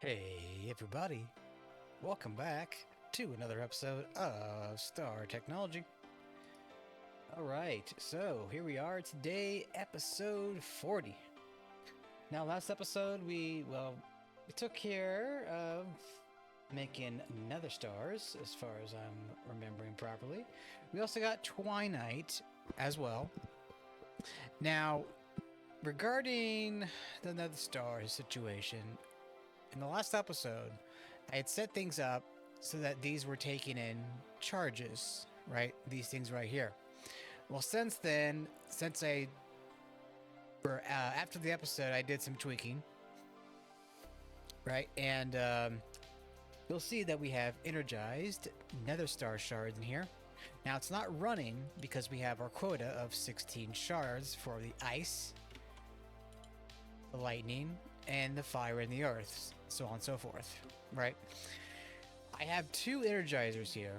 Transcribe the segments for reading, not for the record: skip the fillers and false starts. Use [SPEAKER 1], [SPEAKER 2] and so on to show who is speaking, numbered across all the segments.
[SPEAKER 1] Hey everybody, welcome back to another episode of Star Technology. Alright, so here we are today, episode 40. Now last episode we took care of making nether stars, as far as I'm remembering properly. We also got twinite as well. Now, regarding the nether star situation, in the last episode, I had set things up so that these were taking in charges, right? These things right here. Well, since then, after the episode, I did some tweaking, right? And you'll see that we have energized nether star shards in here. Now, it's not running because we have our quota of 16 shards for the ice, the lightning, and the fire and the earth, so on and so forth, right? I have two energizers here.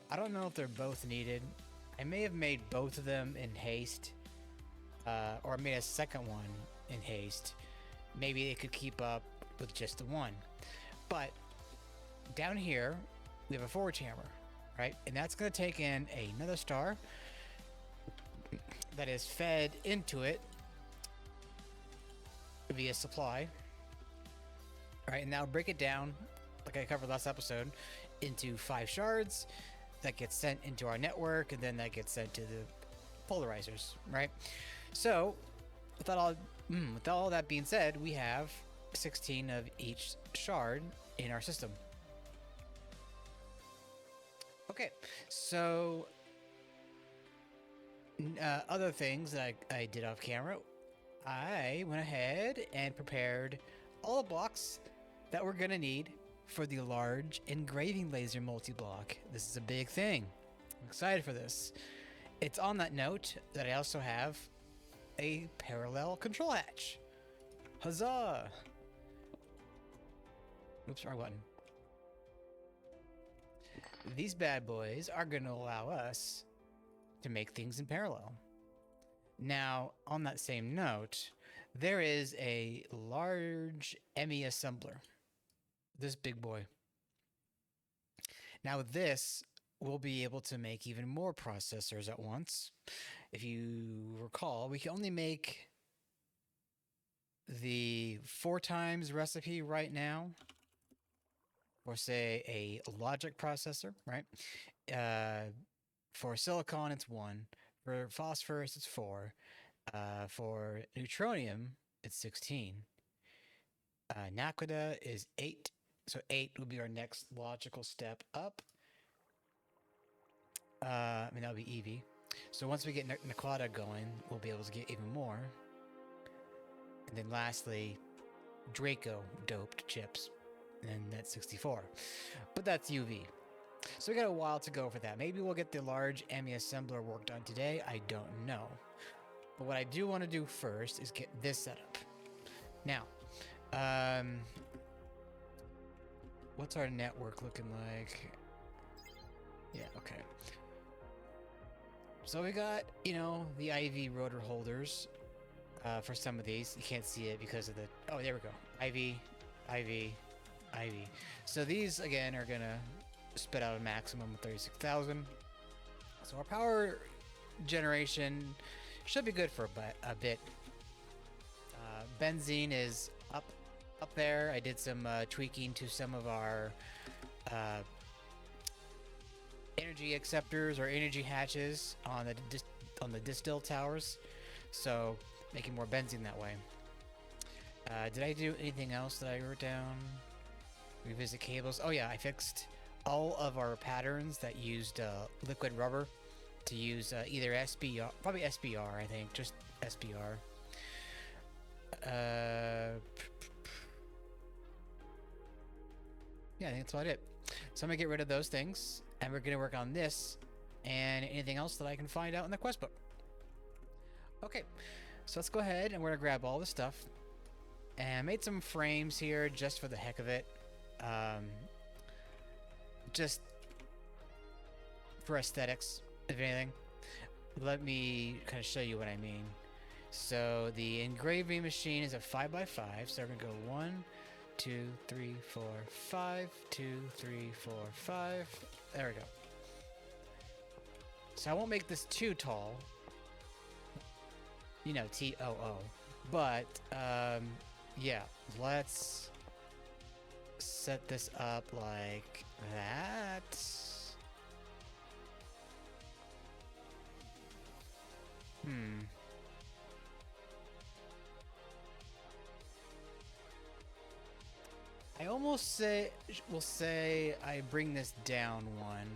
[SPEAKER 1] I don't know if they're both needed. I may have made both of them in haste, or made a second one in haste. Maybe it could keep up with just the one. But down here, we have a forge hammer, right? And that's going to take in another star that is fed into it via supply. All right, and now break it down, like I covered last episode, into 5 shards that gets sent into our network, and then that gets sent to the polarizers, right? So, with all that being said, we have 16 of each shard in our system. Okay, so other things that I did off camera, I went ahead and prepared all the blocks that we're gonna need for the large engraving laser multi-block. This is a big thing. I'm excited for this. It's on that note that I also have a parallel control hatch. Huzzah! Oops, wrong button. These bad boys are gonna allow us to make things in parallel. Now, on that same note, there is a large ME assembler. This big boy. Now, with this, we'll be able to make even more processors at once. If you recall, we can only make the 4 times recipe right now, or say a logic processor, right? For silicon, it's 1. For phosphorus, it's 4. For neutronium, it's 16. Naquita is 8. So 8 would be our next logical step up. That would be Eevee. So once we get Naquita going, we'll be able to get even more. And then lastly, Draco doped chips. And that's 64. But that's UV. So we got a while to go for that. Maybe we'll get the large ME assembler work done today. I don't know. But what I do want to do first is get this set up. Now, what's our network looking like? Yeah, okay. So we got, the IV rotor holders for some of these. You can't see it because of the... Oh, there we go. IV. So these, again, are going to spit out a maximum of 36,000. So our power generation should be good for a bit. Benzene is up there. I did some tweaking to some of our energy acceptors or energy hatches on the distill towers, so making more benzene that way. Did I do anything else that I wrote down? Revisit cables. Oh yeah, I fixed all of our patterns that used liquid rubber to use either SBR, probably SBR, I think, just SBR. Yeah, I think that's about it. So I'm gonna get rid of those things, and we're gonna work on this and anything else that I can find out in the quest book. Okay, so let's go ahead and we're gonna grab all the stuff. And I made some frames here just for the heck of it. Just for aesthetics, if anything. Let me kind of show you what I mean. So the engraving machine is a 5x5, so we're gonna go 1, 2, 3, 4, 5. 2, 3, 4, 5. There we go. So I won't make this too tall. You know, TOO. But, yeah, let's set this up like that. I almost will say I bring this down one.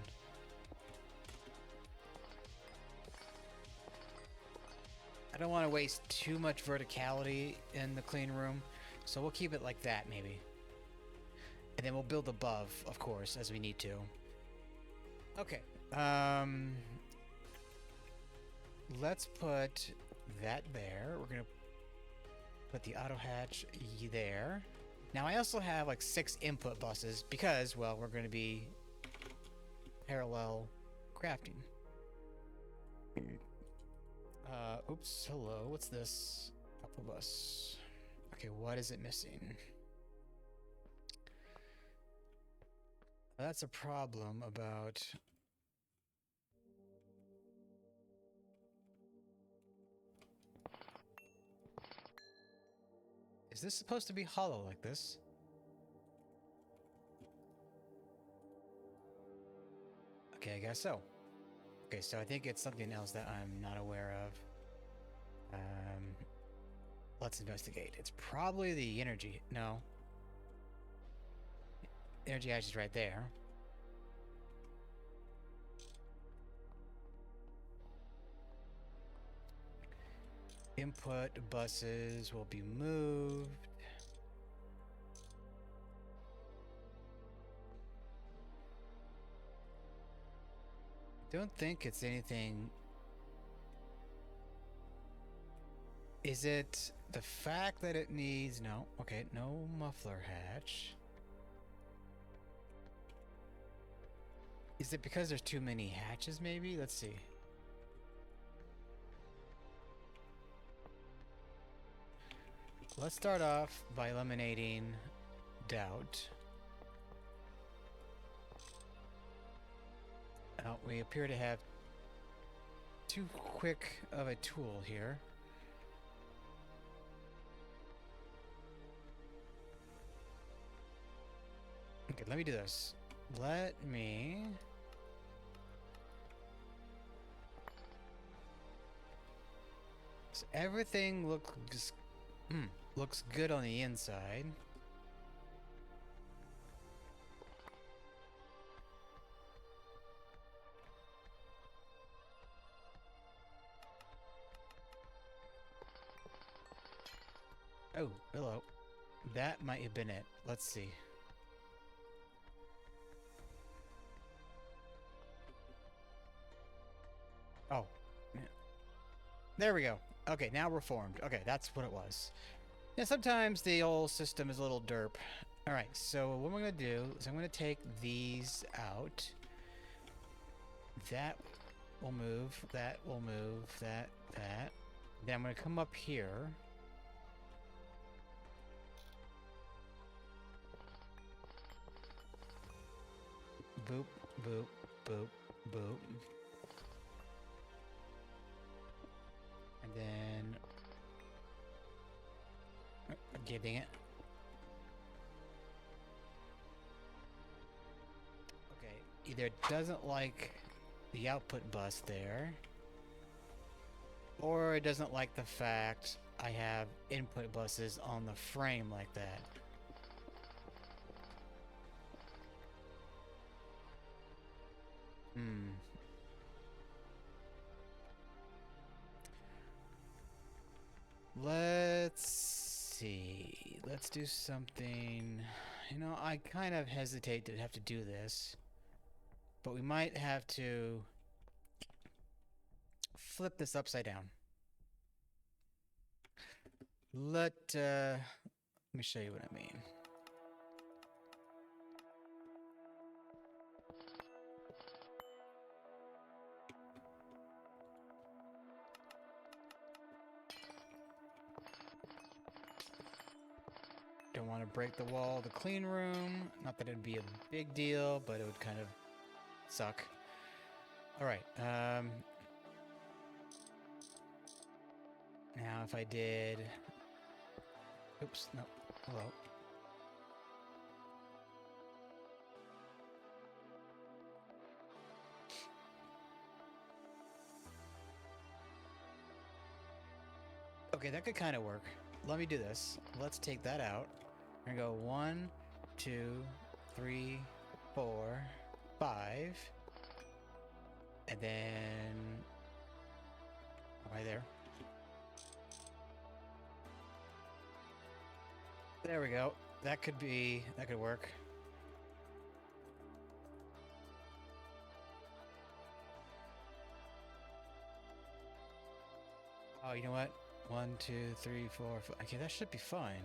[SPEAKER 1] I don't want to waste too much verticality in the clean room, so we'll keep it like that maybe. And then we'll build above, of course, as we need to. Okay. Let's put that there. We're gonna put the auto hatch there. Now I also have like 6 input buses because, well, we're gonna be parallel crafting. Oops, hello, what's this? Output bus. Okay, what is it missing? That's a problem about... Is this supposed to be hollow like this? Okay, I guess so. Okay, so I think it's something else that I'm not aware of. Let's investigate. It's probably the energy. No. Energy hatch is right there. Input buses will be moved. Don't think it's anything. Is it the fact that it needs... No. Okay, no muffler hatch. Is it because there's too many hatches, maybe? Let's see. Let's start off by eliminating doubt. We appear to have too quick of a tool here. Okay, let me do this. Let me... So everything looks good on the inside. Oh, hello. That might have been it. Let's see. Oh. Yeah. There we go. Okay, now we're formed. Okay, that's what it was. Yeah, sometimes the old system is a little derp. Alright, so what I'm going to do is I'm going to take these out. That will move. That will move. That. Then I'm going to come up here. Boop, boop, boop, boop. And then... Okay, dang it. Okay, either it doesn't like the output bus there, or it doesn't like the fact I have input buses on the frame like that. Let's see. Let's do something. You know, I kind of hesitate to have to do this, but we might have to flip this upside down. Let me show you what I mean. Don't want to break the wall of the clean room. Not that it'd be a big deal, but it would kind of suck. All right. Now if I did... Oops, no. Hello. Okay, that could kind of work. Let me do this. Let's take that out. We're gonna go 1, 2, 3, 4, 5. And then... right there. There we go. That could work. Oh, you know what? 1, 2, 3, 4, 5. Okay, that should be fine.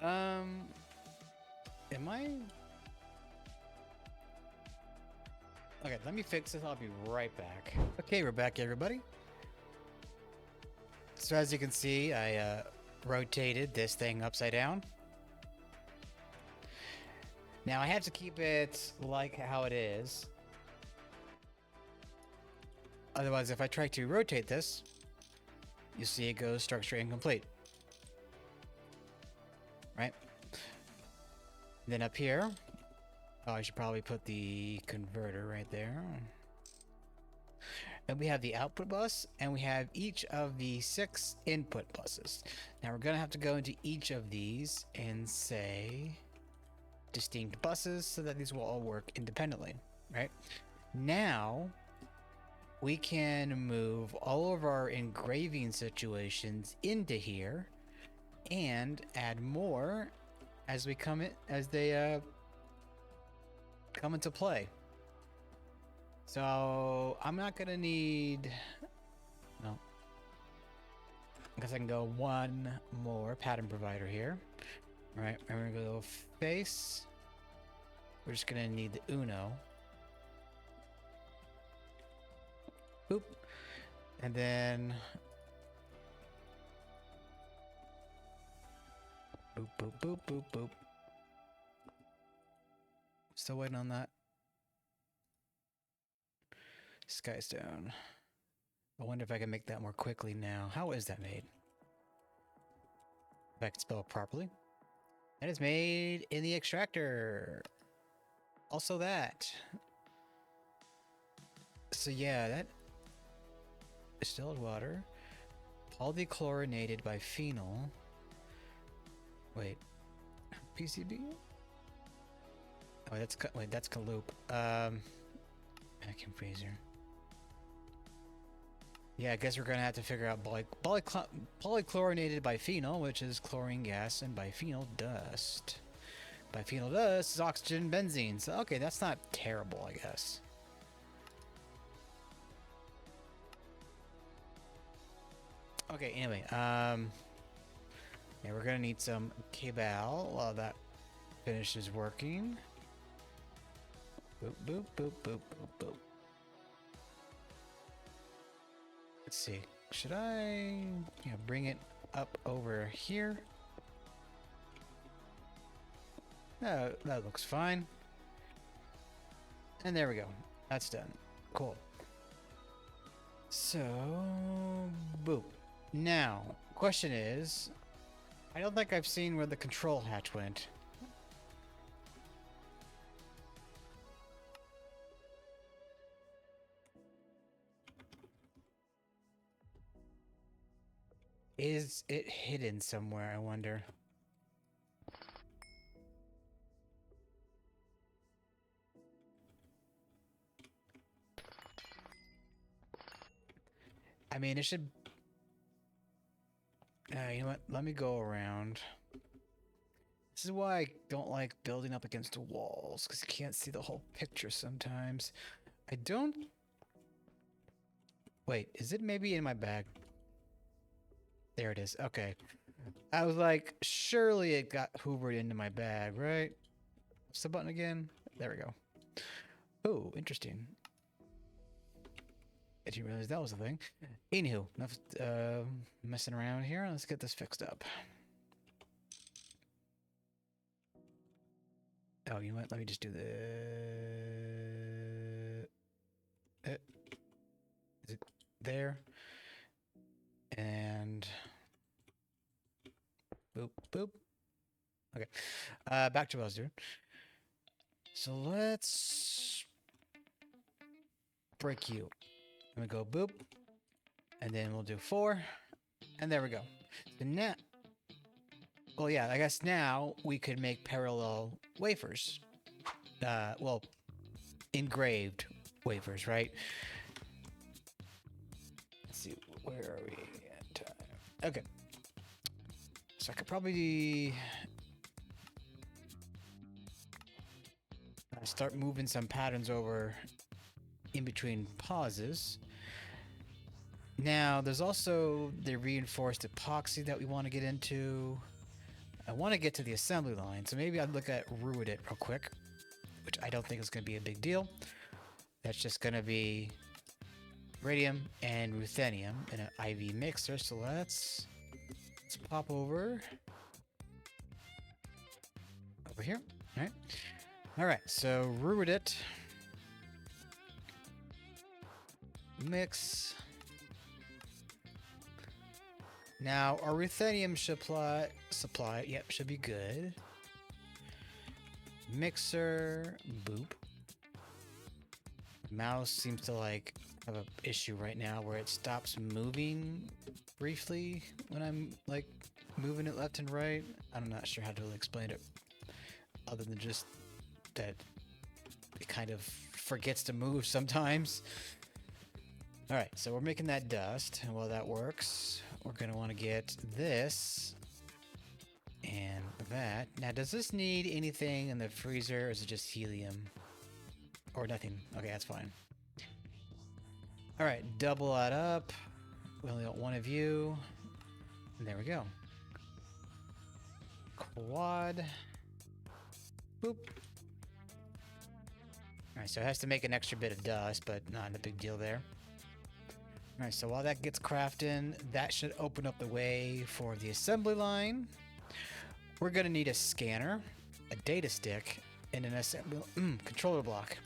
[SPEAKER 1] Am I... Okay, let me fix this. I'll be right back. Okay, we're back, everybody. So as you can see, I rotated this thing upside down. Now I have to keep it like how it is. Otherwise, if I try to rotate this, you see it goes structure incomplete. Right? Then up here, oh, I should probably put the converter right there. And we have the output bus, and we have each of the 6 input buses. Now we're gonna have to go into each of these and say distinct buses so that these will all work independently, right? Now we can move all of our engraving situations into here and add more as they come into play. So I'm not gonna need, no, I guess I can go one more pattern provider here. All right, and we're gonna go face. We're just gonna need the Uno. Boop. And then boop, boop, boop, boop, boop. Still waiting on that. Skystone. I wonder if I can make that more quickly now. How is that made? If I can spell it properly. That is made in the extractor. Also that. So yeah, that distilled water, polychlorinated by phenol. Wait, PCB? Oh, that's Kaloop. Vacuum freezer. Yeah, I guess we're gonna have to figure out polychlorinated by phenol, which is chlorine gas, and biphenyl dust. Biphenyl dust is oxygen benzene. So okay, that's not terrible, I guess. Okay, anyway, yeah, we're gonna need some cable while that finishes working. Boop, boop, boop, boop, boop, boop. Let's see. Should I, bring it up over here? No, that looks fine. And there we go. That's done. Cool. So, boop. Now, question is, I don't think I've seen where the control hatch went. Is it hidden somewhere, I wonder? I mean, it should... you know what? Let me go around. This is why I don't like building up against walls, because you can't see the whole picture sometimes. I don't... Wait, is it maybe in my bag? There it is. Okay. I was like, surely it got hoovered into my bag, right? What's the button again? There we go. Oh, interesting. I didn't realize that was a thing. Anywho, enough messing around here. Let's get this fixed up. Oh, you know what? Let me just do the. Is it there? And boop boop. Okay. Back to what I was doing. So let's break you. I'm gonna go boop, and then we'll do 4, and there we go. So now, well, yeah, I guess now we could make parallel wafers. Well, engraved wafers, right? Let's see, where are we at time? Okay. So I could probably start moving some patterns over in between pauses. Now, there's also the reinforced epoxy that we want to get into. I want to get to the assembly line, so maybe I'd look at Ruridit real quick, which I don't think is going to be a big deal. That's just going to be radium and ruthenium in an IV mixer. So let's pop over here. All right. So Ruridit mix. Now our ruthenium supply, yep, should be good. Mixer, boop. Mouse seems to like have an issue right now where it stops moving briefly when I'm like moving it left and right. I'm not sure how to explain it other than just that it kind of forgets to move sometimes. All right, so we're making that dust, and while that works, we're gonna want to get this and that. Now, does this need anything in the freezer, or is it just helium? Or nothing? Okay, that's fine. All right, double that up. We only got one of you. And there we go. Quad. Boop. All right, so it has to make an extra bit of dust, but not a big deal there. All right, so while that gets crafting, that should open up the way for the assembly line. We're gonna need a scanner, a data stick, and an assembly controller block.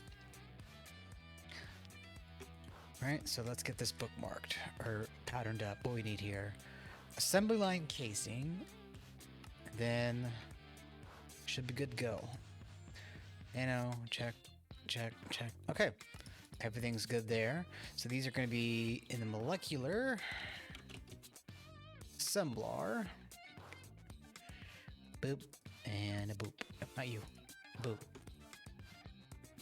[SPEAKER 1] All right, so let's get this bookmarked or patterned up. What we need here: assembly line casing. Then should be good to go. Nano, check, check, check. Okay. Everything's good there. So these are going to be in the molecular assembler. Boop and a boop. No, not you. Boop.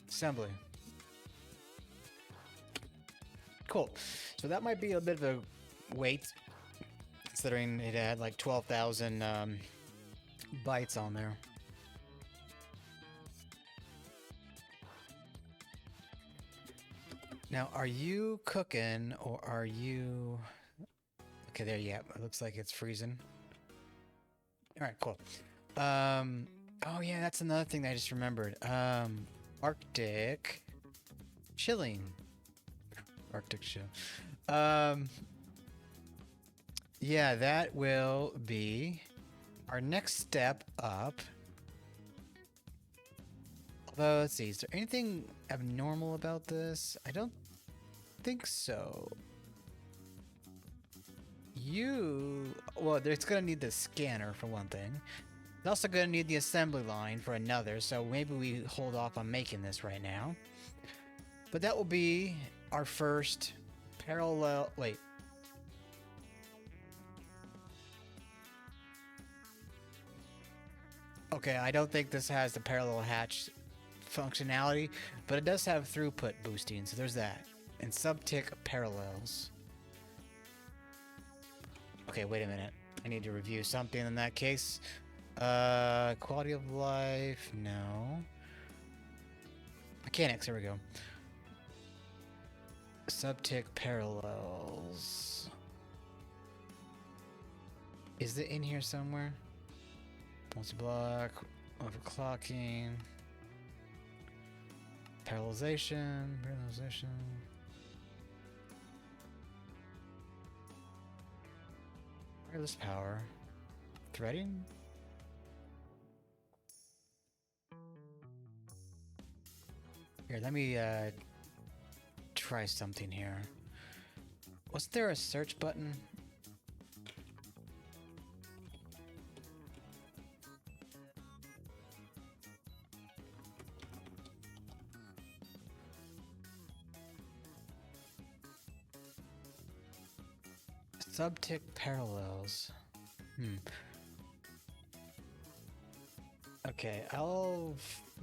[SPEAKER 1] Assembly. Cool. So that might be a bit of a wait, considering it had like 12,000 bytes on there. Now, are you cooking or are you... Okay, there, yeah. It looks like it's freezing. All right, cool. Oh, yeah, that's another thing that I just remembered. Arctic chilling. Arctic chill. Yeah, that will be our next step up. Although, let's see, is there anything abnormal about this? I don't think so. Well, it's gonna need the scanner for one thing. It's also gonna need the assembly line for another, so maybe we hold off on making this right now. But that will be our first parallel, wait. Okay, I don't think this has the parallel hatch functionality, but it does have throughput boosting, so there's that. And subtick parallels. Okay, wait a minute. I need to review something in that case. Quality of life, no. Mechanics, here we go. Subtick parallels. Is it in here somewhere? Multi-block, overclocking, parallelization. Wireless power, threading. Here, let me try something here. Was there a search button? Subtick parallels. Okay, I'll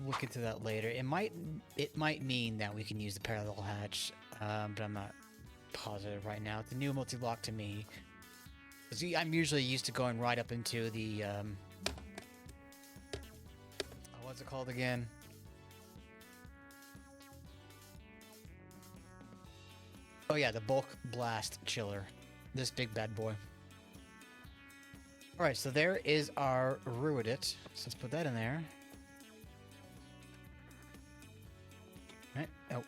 [SPEAKER 1] look into that later. It might mean that we can use the parallel hatch, but I'm not positive right now. It's a new multi-block to me. See, I'm usually used to going right up into the what's it called again? Oh yeah, the bulk blast chiller. This big bad boy. Alright, so there is our Ruridit. So let's put that in there. Right. Oh,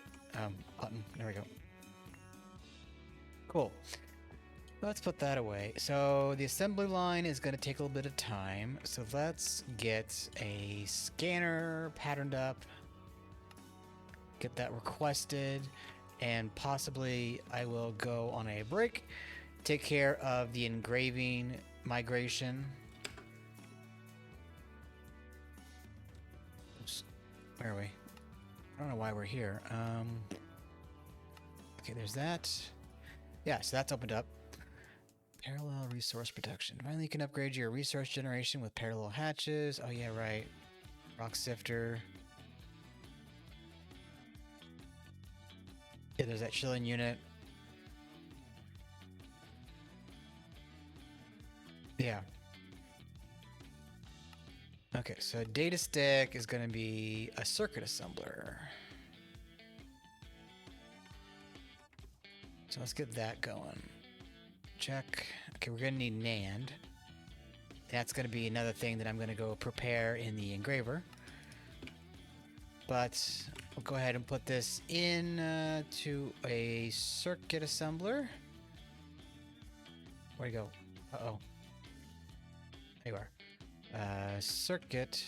[SPEAKER 1] button. There we go. Cool. Let's put that away. So the assembly line is going to take a little bit of time. So let's get a scanner patterned up. Get that requested. And possibly I will go on a break. Take care of the engraving migration. Oops. Where are we? I don't know why we're here. Okay, there's that. Yeah, so that's opened up. Parallel resource protection. Finally, you can upgrade your resource generation with parallel hatches. Oh yeah, right. Rock sifter. Yeah, there's that chilling unit. Yeah. Okay, so data stick is going to be a circuit assembler. So let's get that going. Check. Okay, we're going to need NAND. That's going to be another thing that I'm going to go prepare in the engraver. But we'll go ahead and put this in to a circuit assembler. Where'd he go? Uh-oh. There you are. Circuit.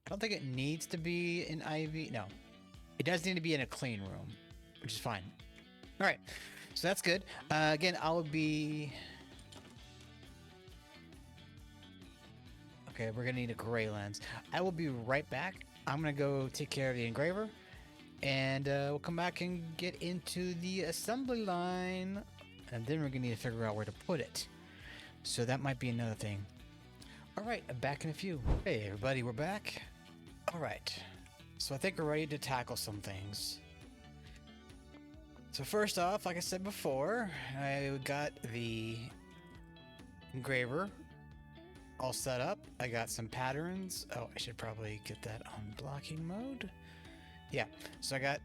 [SPEAKER 1] I don't think it needs to be in IV. No. It does need to be in a clean room, which is fine. All right. So that's good. Again, I'll be... Okay, we're going to need a gray lens. I will be right back. I'm going to go take care of the engraver. And we'll come back and get into the assembly line. And then we're going to need to figure out where to put it. So that might be another thing. All right, I'm back in a few. Hey, everybody, we're back. All right. So I think we're ready to tackle some things. So first off, like I said before, I got the engraver all set up. I got some patterns. Oh, I should probably get that on blocking mode. Yeah, so I got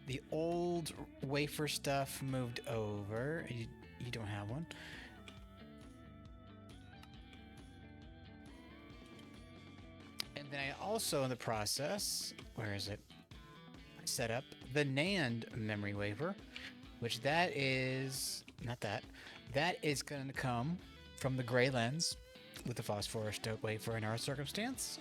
[SPEAKER 1] the old wafer stuff moved over. You don't have one. And then I also, in the process, where is it? I set up the NAND memory wafer, which that is, not that, that is going to come from the gray lens with the phosphorus dope wafer in our circumstance,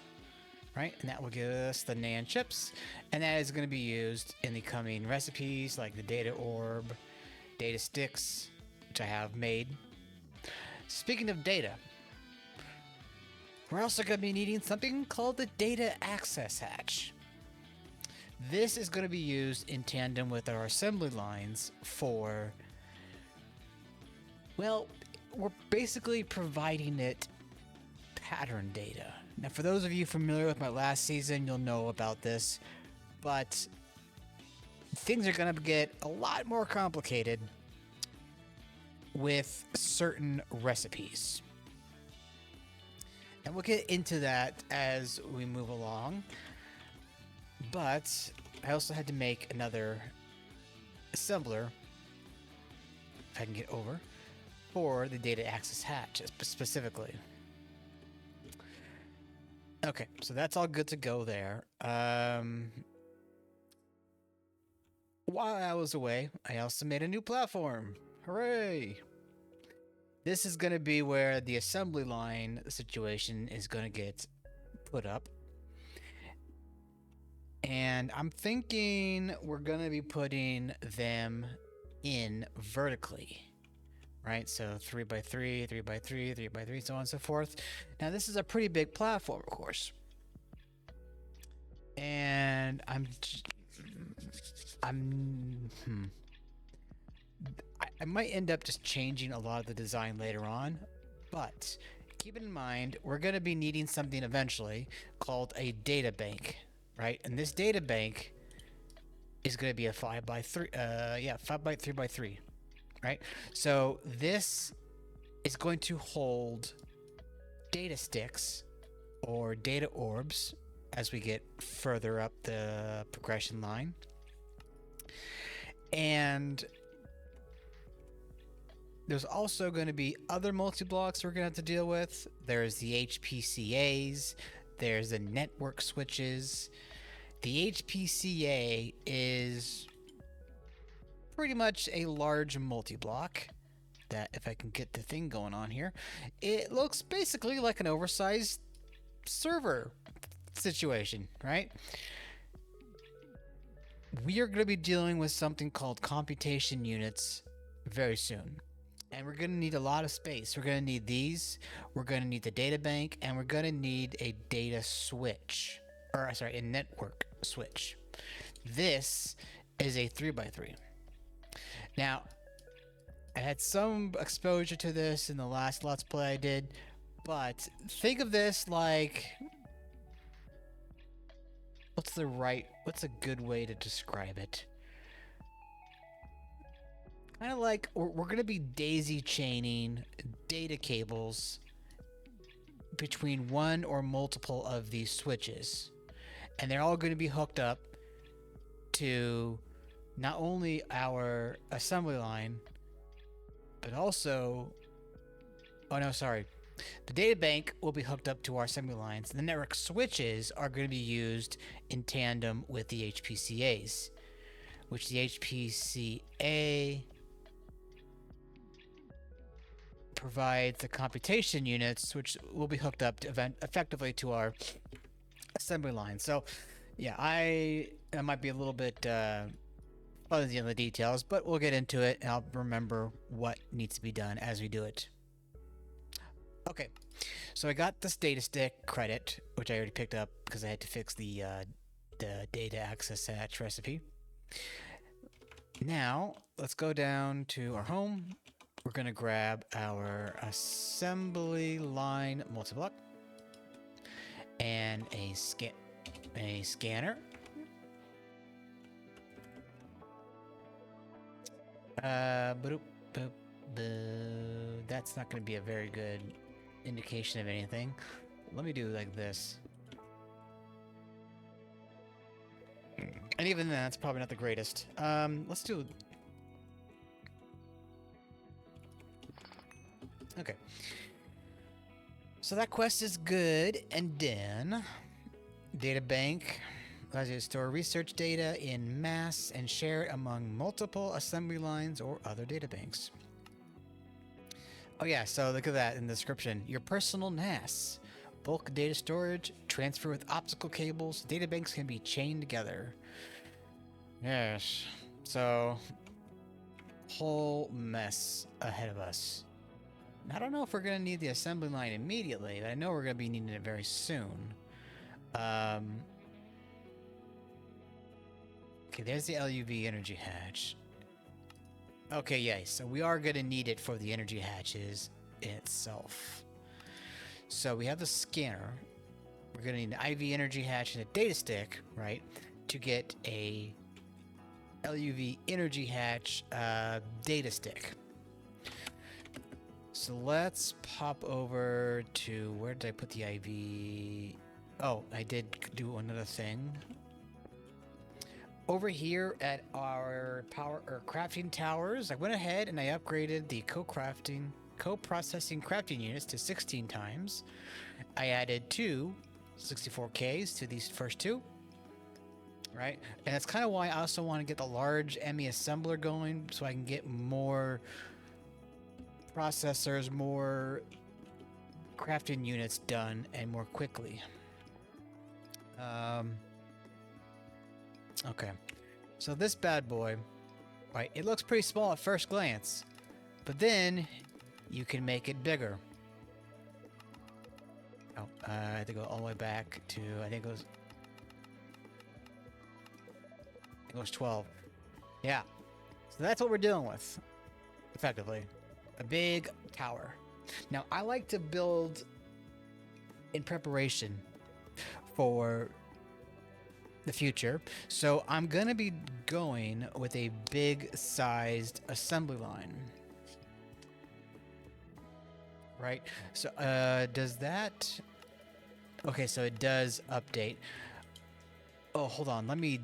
[SPEAKER 1] right? And that will give us the NAND chips, and that is going to be used in the coming recipes like the data orb, data sticks, which I have made. Speaking of data, we're also going to be needing something called the data access hatch. This is going to be used in tandem with our assembly lines for, well, we're basically providing it pattern data. Now, for those of you familiar with my last season, you'll know about this, but things are going to get a lot more complicated with certain recipes. And we'll get into that as we move along. But I also had to make another assembler, if I can get over, for the data access hatch specifically. Okay, so that's all good to go there. While I was away, I also made a new platform. Hooray! This is going to be where the assembly line situation is going to get put up. And I'm thinking we're going to be putting them in vertically, right? So 3x3, 3x3, 3x3, so on and so forth. Now, this is a pretty big platform, of course. And I might end up just changing a lot of the design later on, but keep in mind, we're going to be needing something eventually called a data bank, right? And this data bank is going to be a 5x3, 5x3x3, right? So this is going to hold data sticks or data orbs as we get further up the progression line. And there's also going to be other multi-blocks we're going to have to deal with. There's the HPCAs, there's the network switches. The HPCA is pretty much a large multi-block that, if I can get the thing going on here, it looks basically like an oversized server situation, right? We are going to be dealing with something called computation units very soon. And we're going to need a lot of space. We're going to need these, we're going to need the data bank, and we're going to need a data switch. Or, sorry, a network switch. This is a 3x3. Now, I had some exposure to this in the last Let's Play I did, but think of this like... What's a good way to describe it? Kind of like we're going to be daisy chaining data cables between one or multiple of these switches. And they're all going to be hooked up to not only our assembly line, but also... Oh, no, sorry. The data bank will be hooked up to our assembly lines. The network switches are going to be used in tandem with the HPCAs, which the HPCA provides the computation units, which will be hooked up to effectively to our assembly line. So, yeah, I might be a little bit fuzzy on the details, but we'll get into it, and I'll remember what needs to be done as we do it. Okay, so I got this data stick credit, which I already picked up because I had to fix the data access hatch recipe. Now, let's go down to our home. We're going to grab our assembly line multi-block and a scanner. That's not going to be a very good indication of anything. Let me do like this. And even then, that's probably not the greatest. Let's do... Okay. So that quest is good and done. Data bank allows you to store research data in mass and share it among multiple assembly lines or other data banks. Oh yeah, so look at that in the description. Your personal NAS. Bulk data storage, transfer with optical cables, data banks can be chained together. Yes. So, whole mess ahead of us. I don't know if we're going to need the assembly line immediately, but I know we're going to be needing it very soon. Okay, there's the LUV energy hatch. Okay, yeah, so we are going to need it for the energy hatches itself. So we have the scanner. We're going to need an IV energy hatch and a data stick, right, to get a LUV energy hatch data stick. So let's pop over to... Where did I put the IV? Oh, I did do another thing. Over here at our crafting towers, I went ahead and I upgraded the co-processing crafting units to 16 times. I added two 64Ks to these first two, right? And that's kind of why I also want to get the large ME assembler going, so I can get more processors, more crafting units done, and more quickly. Okay. So this bad boy, right, it looks pretty small at first glance, but then you can make it bigger. Oh, I have to go all the way back to, I think it goes 12. Yeah. So that's what we're dealing with, effectively. A big tower. Now, I like to build in preparation for the future, so I'm going to be going with a big-sized assembly line. Right? So, does that... Okay, so it does update. Oh, hold on. Let me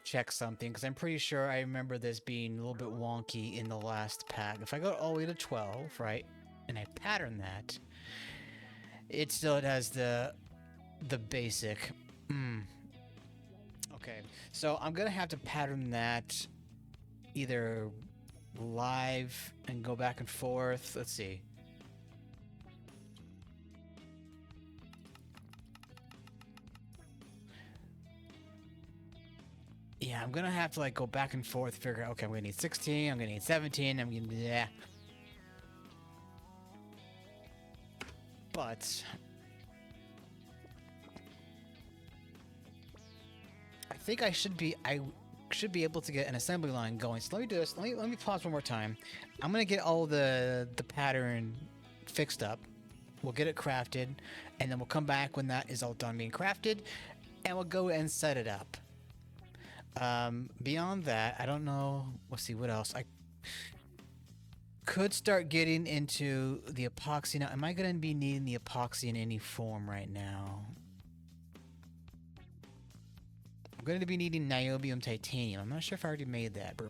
[SPEAKER 1] check something, because I'm pretty sure I remember this being a little bit wonky in the last pack. If I go all the way to 12, right, and I pattern that, it still has the basic. Okay, so I'm gonna have to pattern that either live and go back and forth. Let's see. Yeah, I'm gonna have to like go back and forth, figure out, okay, I'm gonna need 16, I'm gonna need 17, I'm gonna, yeah. But I think I should be able to get an assembly line going. So let me do this. Let me pause one more time. I'm gonna get all the pattern fixed up. We'll get it crafted, and then we'll come back when that is all done being crafted, and we'll go and set it up. Beyond that, I don't know. Let's see what else. I could start getting into the epoxy now. Am I going to be needing the epoxy in any form right now? I'm going to be needing niobium titanium. I'm not sure if I already made that, but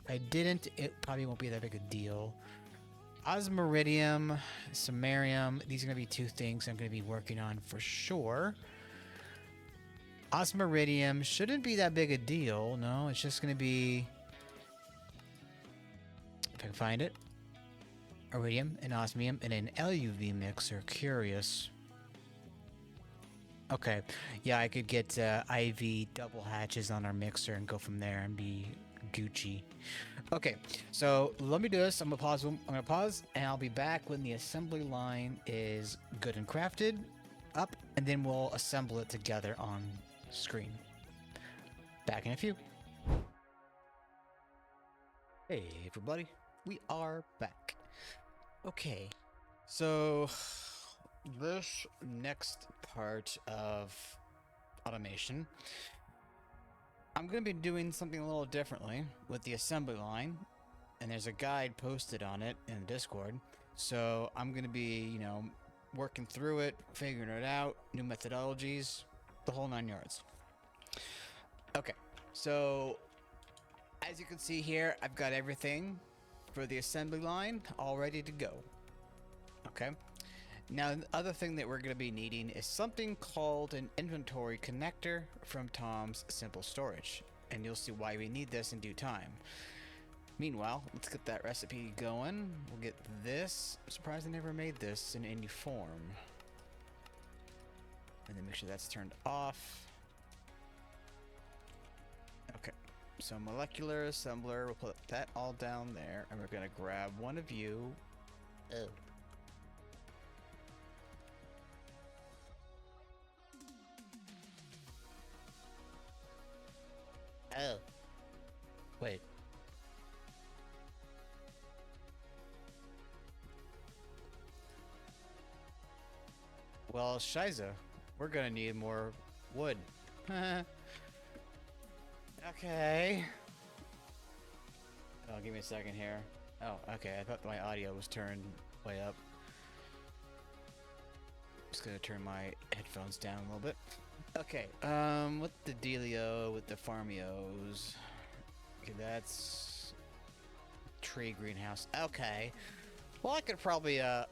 [SPEAKER 1] if I didn't, it probably won't be that big a deal. Osmiridium, samarium. These are going to be two things I'm going to be working on for sure. Osmiridium shouldn't be that big a deal. No, it's just going to be... If I can find it. Iridium and osmium and an LUV mixer. Curious. Okay. Yeah, I could get IV double hatches on our mixer and go from there and be Gucci. Okay, so let me do this. I'm gonna pause and I'll be back when the assembly line is good and crafted up, and then we'll assemble it together on screen. Back in a few. Hey everybody, we are back. Okay, so this next part of automation, I'm going to be doing something a little differently with the assembly line, and there's a guide posted on it in Discord. So I'm going to be, you know, working through it, figuring it out, new methodologies, the whole 9 yards. Okay, so as you can see here, I've got everything for the assembly line all ready to go. Okay. Now, the other thing that we're going to be needing is something called an inventory connector from Tom's Simple Storage, and you'll see why we need this in due time. Meanwhile, let's get that recipe going. We'll get this. I'm surprised I never made this in any form. And then make sure that's turned off. Okay. So molecular assembler, we'll put that all down there, and we're gonna grab one of you. Oh. Oh. Wait. Well, Shiza, we're gonna need more wood. Okay. Oh, give me a second here. Oh, okay. I thought my audio was turned way up. Just gonna turn my headphones down a little bit. Okay. What the dealio with the farmios? Okay, that's tree greenhouse. Okay. Well, I could probably up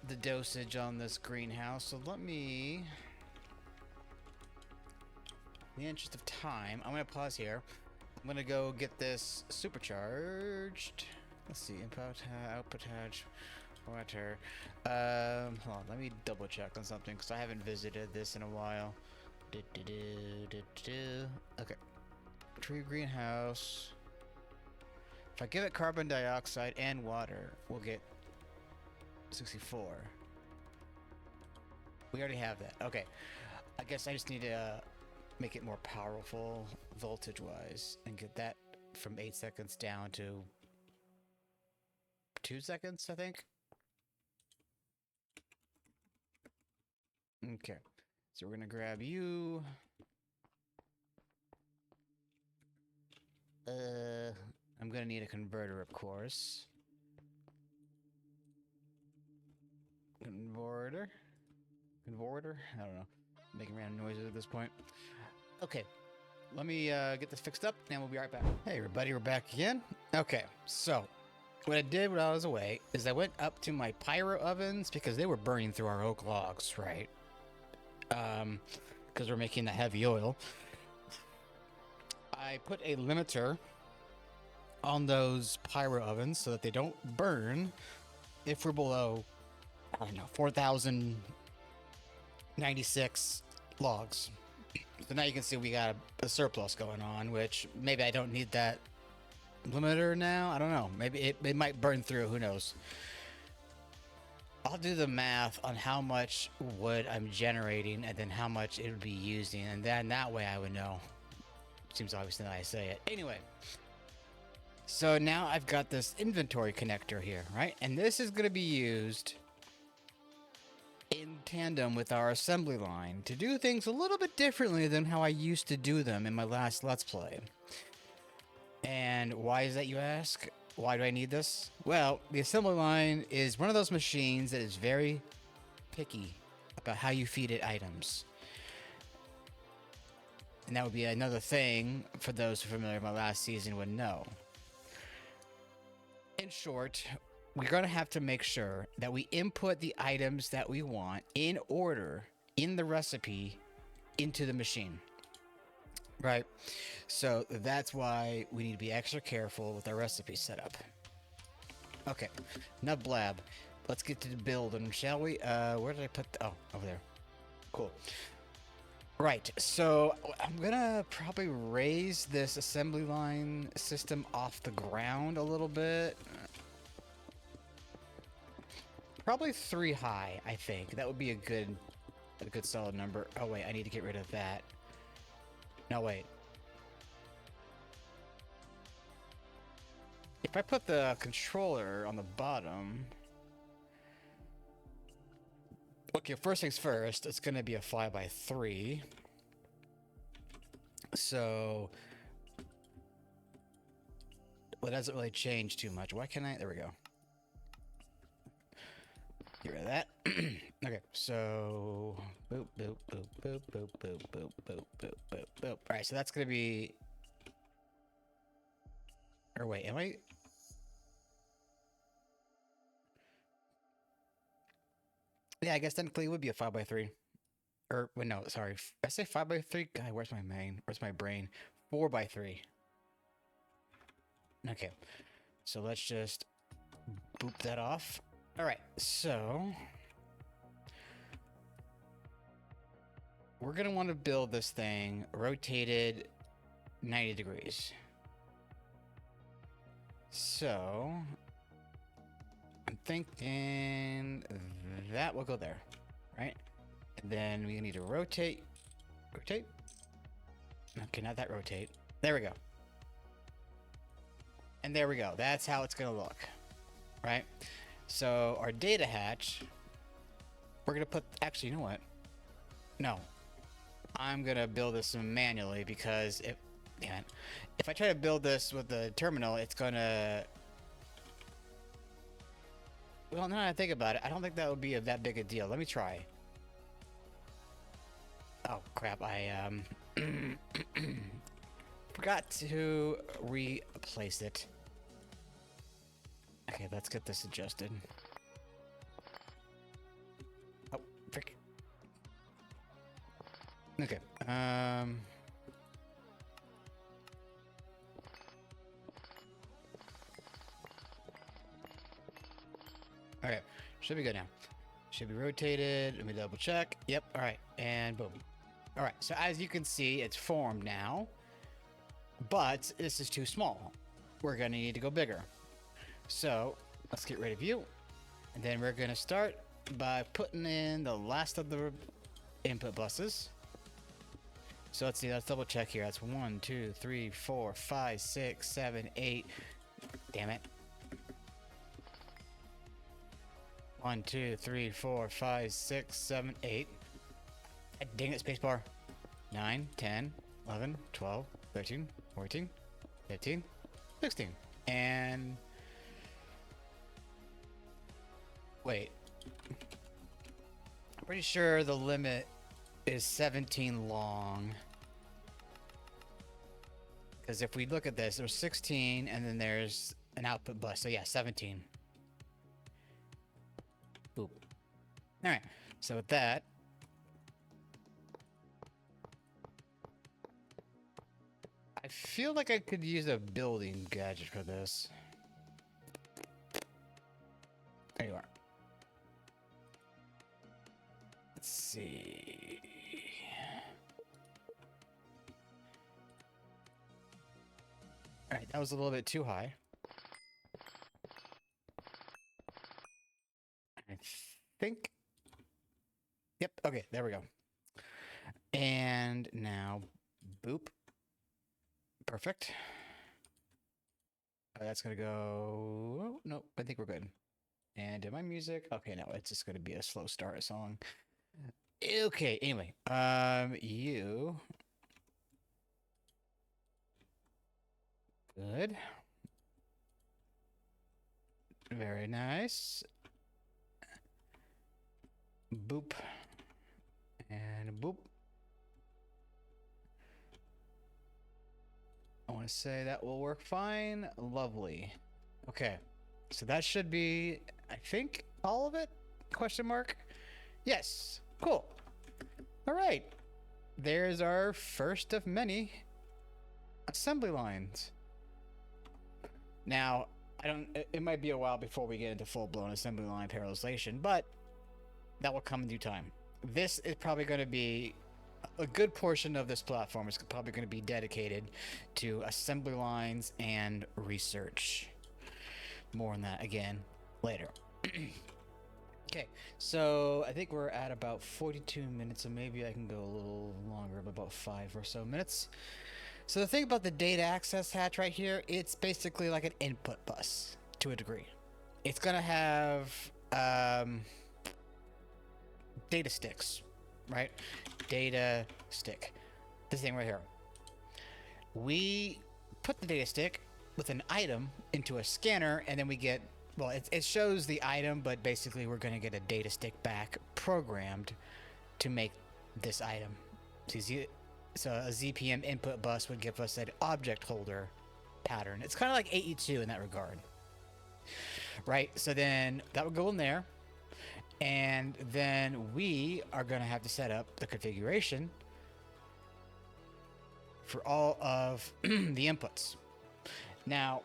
[SPEAKER 1] the dosage on this greenhouse. So let me. In the interest of time, I'm going to pause here. I'm going to go get this supercharged. Let's see, input, output hatch, water. Hold on, let me double check on something because I haven't visited this in a while. Okay. Tree greenhouse. If I give it carbon dioxide and water, we'll get 64. We already have that. Okay. I guess I just need to make it more powerful voltage-wise and get that from 8 seconds down to 2 seconds, I think. Okay. So we're going to grab you. I'm going to need a converter, of course. Converter? I don't know. Making random noises at this point. Okay. Let me get this fixed up and we'll be right back. Hey everybody, we're back again. Okay, so what I did while I was away is I went up to my pyro ovens because they were burning through our oak logs, right? Because we're making the heavy oil. I put a limiter on those pyro ovens so that they don't burn if we're below, I don't know, 4,096 logs. So now you can see we got a surplus going on, which maybe I don't need that limiter now. I don't know. Maybe it might burn through. Who knows? I'll do the math on how much wood I'm generating and then how much it would be using. And then that way I would know. Seems obvious now I say it. Anyway. So now I've got this inventory connector here, right? And this is going to be used in tandem with our assembly line to do things a little bit differently than how I used to do them in my last Let's Play. And why is that, you ask? Why do I need this? Well, the assembly line is one of those machines that is very picky about how you feed it items. And that would be another thing for those who are familiar with my last season would know. In short, we're going to have to make sure that we input the items that we want in order in the recipe into the machine. Right? So that's why we need to be extra careful with our recipe setup. Okay, enough blab. Let's get to the building, shall we? Where did I put oh, over there. Cool. Right, so I'm gonna probably raise this assembly line system off the ground a little bit. Probably 3 high, I think. That would be a good solid number. Oh wait, I need to get rid of that. No, wait. If I put the controller on the bottom... Okay, first things first, it's gonna be a 5x3. So... Well, it doesn't really change too much. Why can't I... There we go. Get rid of that. Okay, so... Boop, boop, boop, boop, boop, boop, boop, boop, boop, boop, boop. Alright, so that's gonna be... Or wait, am I... Yeah, I guess technically it would be a 5x3. Or, wait, no, sorry. I say 5x3? God, where's my main? Where's my brain? 4x3. Okay. So let's just boop that off. Alright, so... We're going to want to build this thing rotated 90 degrees. So... I'm thinking that will go there, right? And then we need to rotate. Rotate? Okay, not that rotate. There we go. And there we go. That's how it's going to look, right? So our data hatch, we're going to put... Actually, you know what? No. I'm going to build this manually because if I try to build this with the terminal, it's going to... Well, now that I think about it, I don't think that would be that big a deal. Let me try. Oh, crap. I forgot to replace it. Okay, let's get this adjusted. Oh, frick. Okay. Okay, should be good now. Should be rotated. Let me double check. Yep, all right, and boom. All right, so as you can see, it's formed now. but this is too small. We're gonna need to go bigger. So let's get rid of you. And then we're gonna start by putting in the last of the input buses. So let's see, let's double check here. That's 1, 2, 3, 4, 5, 6, 7, 8. Damn it. 1, 2, 3, 4, 5, 6, 7, 8. Dang it, spacebar. 9, 10, 11, 12, 13, 14, 15, 16. And wait. I'm pretty sure the limit is 17 long. Because if we look at this, there's 16 and then there's an output bus. So yeah, 17. Boop. Alright, so with that, I feel like I could use a building gadget for this. There you are. Let's see. Alright, that was a little bit too high. I think. Yep, okay, there we go. And now, boop. Perfect. That's gonna go. Oh, no, I think we're good. And my music. Okay, no, it's just gonna be a slow start song. Okay, anyway, you. Good. Very nice. Boop. And boop. I want to say that will work fine. Lovely. Okay. So that should be, I think, all of it? Question mark? Yes. Cool. All right. There's our first of many assembly lines. Now, it might be a while before we get into full-blown assembly line parallelization, but that will come in due time. This is probably going to be a good portion of this platform is probably going to be dedicated to assembly lines and research. More on that again later. Okay, so I think we're at about 42 minutes, so maybe I can go a little longer, about 5 or so minutes. So the thing about the data access hatch right here, it's basically like an input bus to a degree. It's going to have data sticks, right? Data stick. This thing right here. We put the data stick with an item into a scanner, and then we get, well, it shows the item, but basically we're going to get a data stick back programmed to make this item. So a ZPM input bus would give us an object holder pattern. It's kind of like AE2 in that regard, right? So then that would go in there. And then we are going to have to set up the configuration for all of the inputs. Now,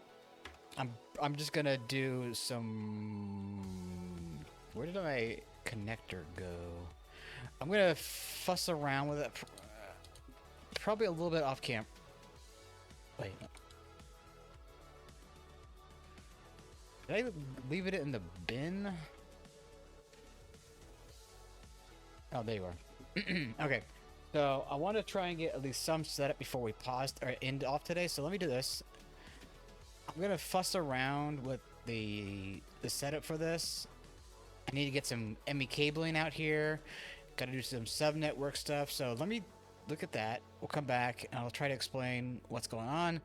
[SPEAKER 1] I'm just going to do some... Where did my connector go? I'm going to fuss around with it. Probably a little bit off camp. Wait. Did I leave it in the bin? Oh, there you are. Okay, so I want to try and get at least some setup before we pause or end off today. So let me do this. I'm gonna fuss around with the setup for this. I need to get some ME cabling out here. Got to do some sub-network stuff. So let me look at that. We'll come back and I'll try to explain what's going on.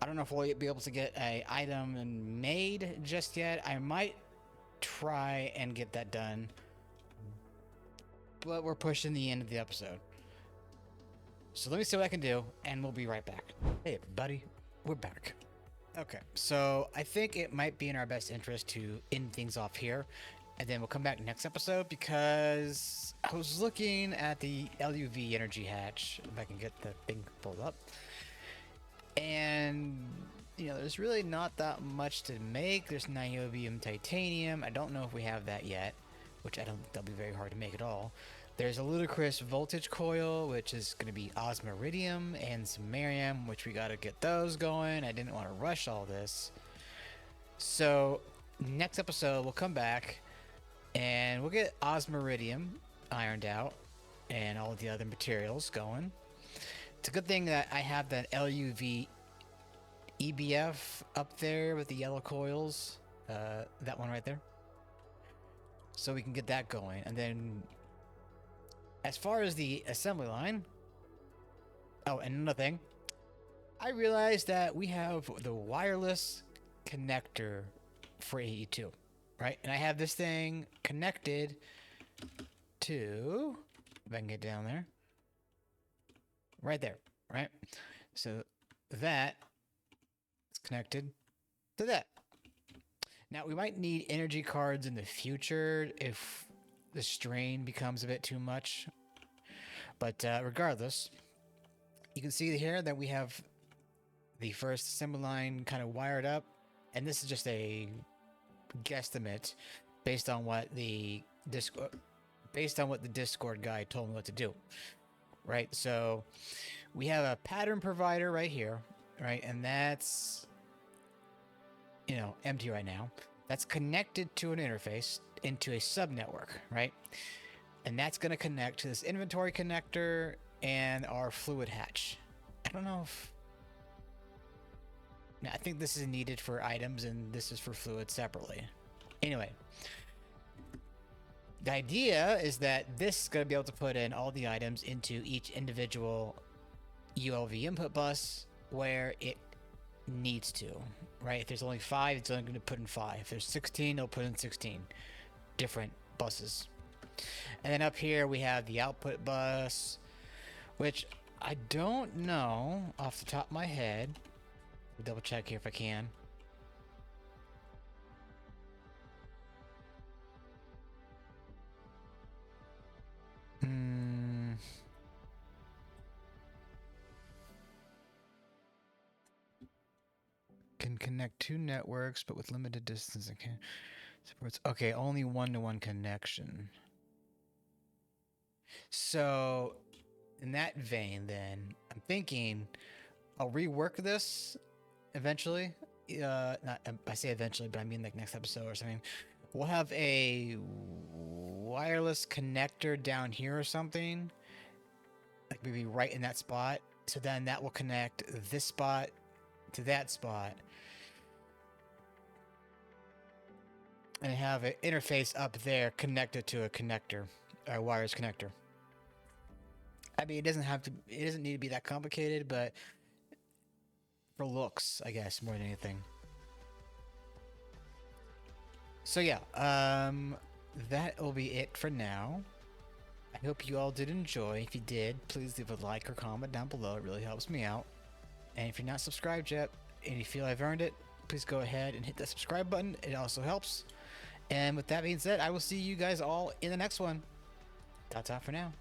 [SPEAKER 1] I don't know if we'll be able to get an item made just yet. I might try and get that done, but we're pushing the end of the episode. So let me see what I can do, and we'll be right back. Hey, everybody, we're back. Okay, so I think it might be in our best interest to end things off here, and then we'll come back next episode because I was looking at the LUV energy hatch, if I can get the thing pulled up, and you know, there's really not that much to make. There's niobium titanium. I don't know if we have that yet, which I don't think that'll be very hard to make at all. There's a ludicrous voltage coil, which is going to be osmiridium and samarium, which we got to get those going. I didn't want to rush all this. So next episode, we'll come back and we'll get osmiridium ironed out and all the other materials going. It's a good thing that I have that LUV EBF up there with the yellow coils. That one right there. So we can get that going. And then as far as the assembly line, oh, and another thing, I realized that we have the wireless connector for AE2, right? And I have this thing connected to, if I can get down there, right there, right? So that is connected to that. Now, we might need energy cards in the future if the strain becomes a bit too much. But regardless, you can see here that we have the first assembly line kind of wired up. And this is just a guesstimate based on what the Discord guy told me what to do. Right? So we have a pattern provider right here, right? And that's, you know, empty right now. That's connected to an interface into a subnetwork, right? And that's going to connect to this inventory connector and our fluid hatch. I don't know if... Now, I think this is needed for items and this is for fluid separately. Anyway, the idea is that this is going to be able to put in all the items into each individual ULV input bus where it needs to, right? If there's only 5, it's only going to put in 5. If there's 16, it'll put in 16 different buses. And then up here we have the output bus, which I don't know off the top of my head. Double check here if I can. Can connect 2 networks, but with limited distance. Okay, supports. Okay, only 1-to-1 connection. So, in that vein, then I'm thinking I'll rework this eventually. Not I say eventually, but I mean like next episode or something. We'll have a wireless connector down here or something, like maybe right in that spot. So then that will connect this spot to that spot, and have an interface up there connected to a connector, a wireless connector. I mean, it doesn't need to be that complicated, but for looks, I guess, more than anything. So yeah, that will be it for now. I hope you all did enjoy. If you did, please leave a like or comment down below. It really helps me out. And if you're not subscribed yet, and you feel I've earned it, please go ahead and hit that subscribe button. It also helps. And with that being said, I will see you guys all in the next one. Ta-ta for now.